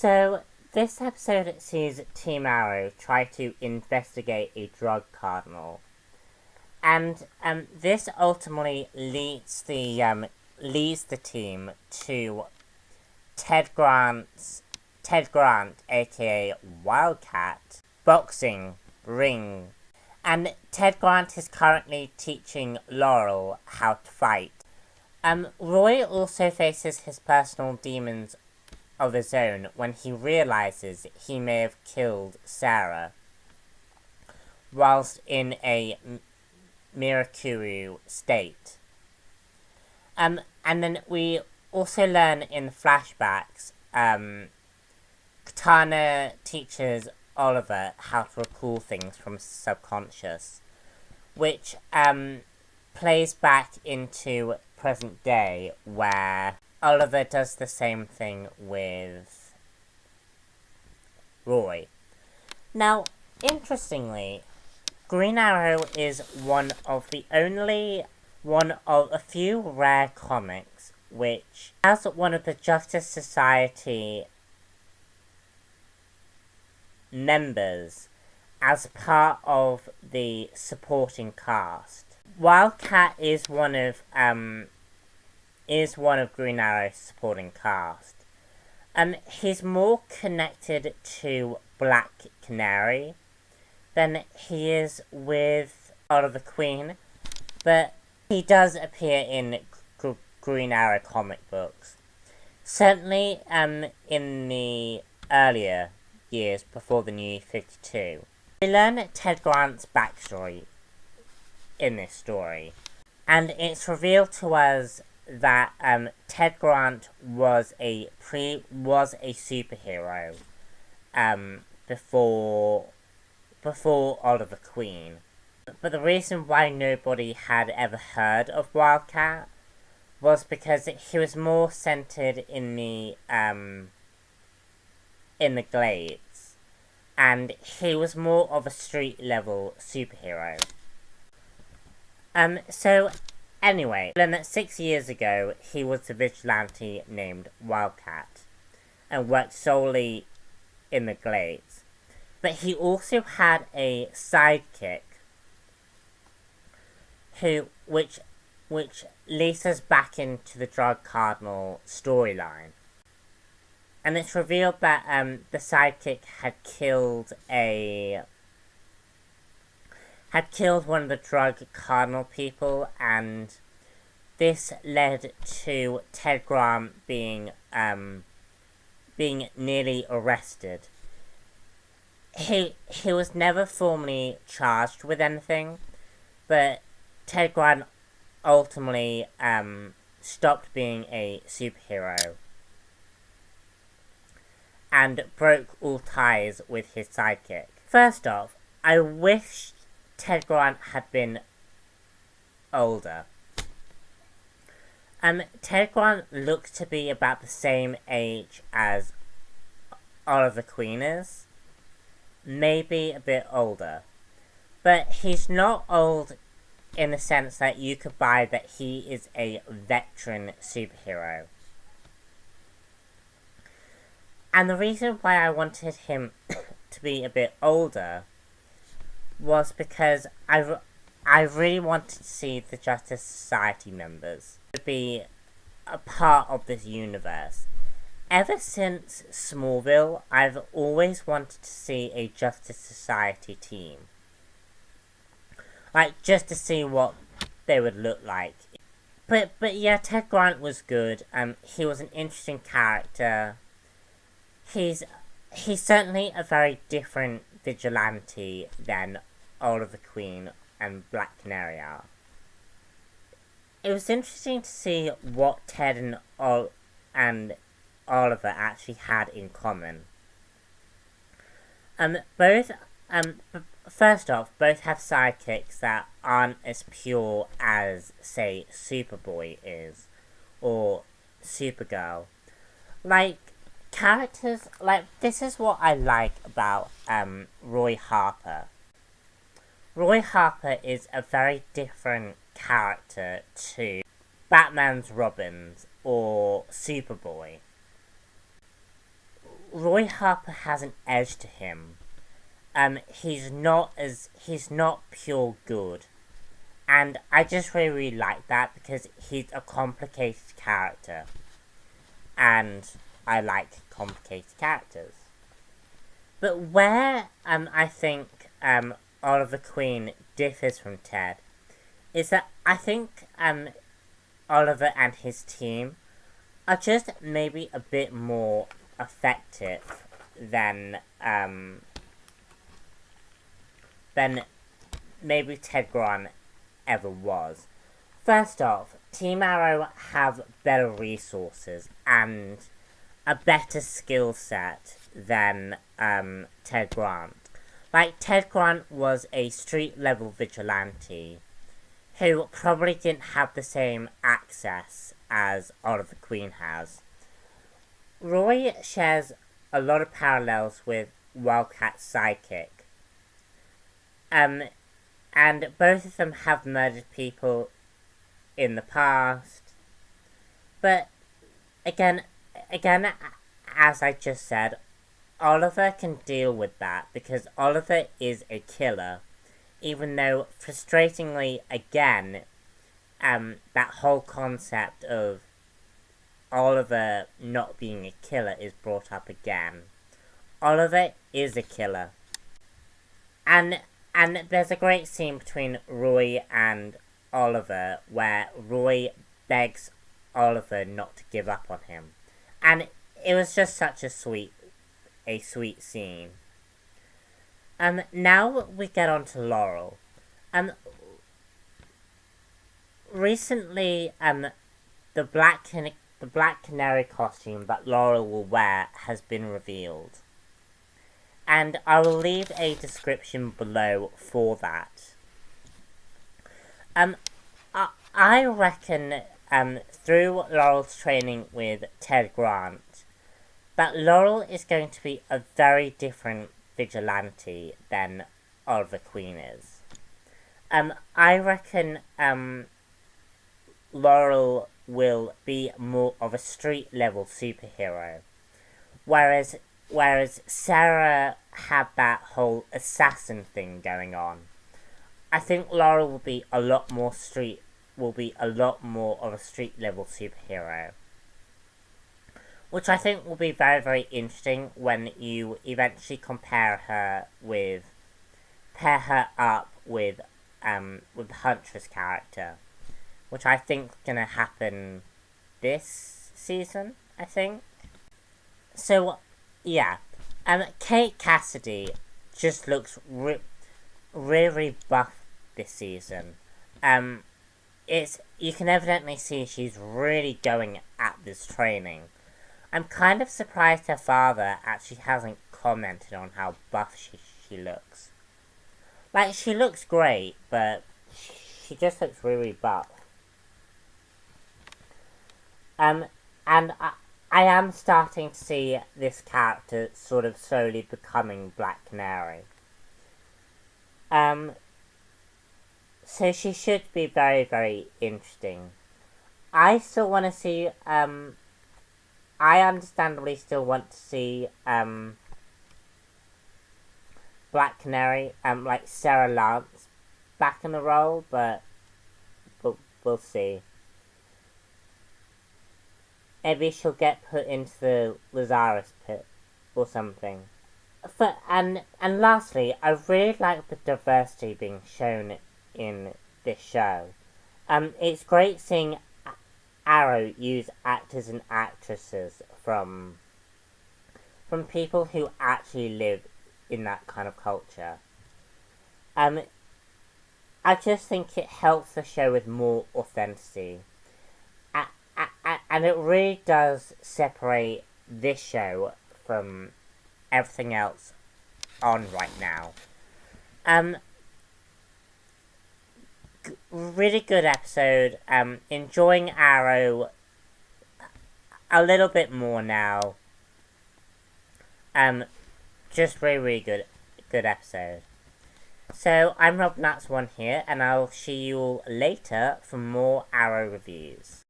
So, this episode sees Team Arrow try to investigate a drug cardinal, and this ultimately leads the team to Ted Grant, aka Wildcat, boxing ring, and Ted Grant is currently teaching Laurel how to fight. Roy also faces his personal demons of his own when he realizes he may have killed Sarah whilst in a Mirakuru state. And then we also learn in flashbacks, Katana teaches Oliver how to recall things from his subconscious, which plays back into present day, where Oliver does the same thing with Roy. Now, interestingly, Green Arrow is one of a few rare comics which has one of the Justice Society members as part of the supporting cast. Wildcat is one of Green Arrow's supporting cast. He's more connected to Black Canary than he is with Oliver Queen, but he does appear in Green Arrow comic books. Certainly, in the earlier years before the New 52. We learn Ted Grant's backstory in this story, and it's revealed to us that Ted Grant was a superhero before Oliver Queen. But the reason why nobody had ever heard of Wildcat was because he was more centered in the Glades, and he was more of a street level superhero. So anyway, learned that 6 years ago he was a vigilante named Wildcat and worked solely in the Glades. But he also had a sidekick which leads us back into the Drug Cardinal storyline. And it's revealed that the sidekick had killed one of the Drug Cardinal people, and this led to Ted Grant being nearly arrested. He was never formally charged with anything, but Ted Grant ultimately stopped being a superhero and broke all ties with his sidekick. First off, I wish Ted Grant had been older. Ted Grant looks to be about the same age as Oliver Queen is. Maybe a bit older. But he's not old in the sense that you could buy that he is a veteran superhero. And the reason why I wanted him to be a bit older was because I really wanted to see the Justice Society members to be a part of this universe. Ever since Smallville, I've always wanted to see a Justice Society team. Like, just to see what they would look like. But yeah, Ted Grant was good. He was an interesting character. He's certainly a very different vigilante than Oliver Queen and Black Canary are. It was interesting to see what Ted and Oliver actually had in common. First off, both have sidekicks that aren't as pure as, say, Superboy is, or Supergirl. Like, characters, like, this is what I like about Roy Harper. Roy Harper is a very different character to Batman's Robin or Superboy. Roy Harper has an edge to him. He's not pure good. And I just really like that because he's a complicated character. And I like complicated characters. But where I think Oliver Queen differs from Ted is that I think Oliver and his team are just maybe a bit more effective than maybe Ted Grant ever was. First off, Team Arrow have better resources and a better skill set than Ted Grant. Like, Ted Grant was a street-level vigilante who probably didn't have the same access as Oliver Queen has. Roy shares a lot of parallels with Wildcat's sidekick. And both of them have murdered people in the past. But again, as I just said, Oliver can deal with that because Oliver is a killer. Even though, frustratingly, again, that whole concept of Oliver not being a killer is brought up again. Oliver is a killer. And there's a great scene between Roy and Oliver where Roy begs Oliver not to give up on him. And it was just such a sweet scene. Now we get on to Laurel. Recently, the Black Canary costume that Laurel will wear has been revealed. And I will leave a description below for that. I reckon, through Laurel's training with Ted Grant, that Laurel is going to be a very different vigilante than Oliver Queen is. I reckon, Laurel will be more of a street-level superhero, whereas Sarah had that whole assassin thing going on. I think Laurel will be a lot more of a street-level superhero, which I think will be very, very interesting when you eventually pair her up with Huntress character, which I think is gonna happen this season, I think. So, yeah, Kate Cassidy just looks really buff this season. You can evidently see she's really going at this training. I'm kind of surprised her father actually hasn't commented on how buff she looks. Like, she looks great, but she just looks really buff. And I am starting to see this character sort of slowly becoming Black Canary. So she should be very, very interesting. I still want to see, I understandably still want to see, Black Canary, like Sarah Lance back in the role, but we'll see. Maybe she'll get put into the Lazarus pit or something. And lastly, I really like the diversity being shown in this show. It's great seeing Arrow use actors and actresses from people who actually live in that kind of culture. I just think it helps the show with more authenticity. And it really does separate this show from everything else on right now. Really good episode. Enjoying Arrow a little bit more now. Just really, really good episode. So, I'm Rob Nuts1 here, and I'll see you all later for more Arrow reviews.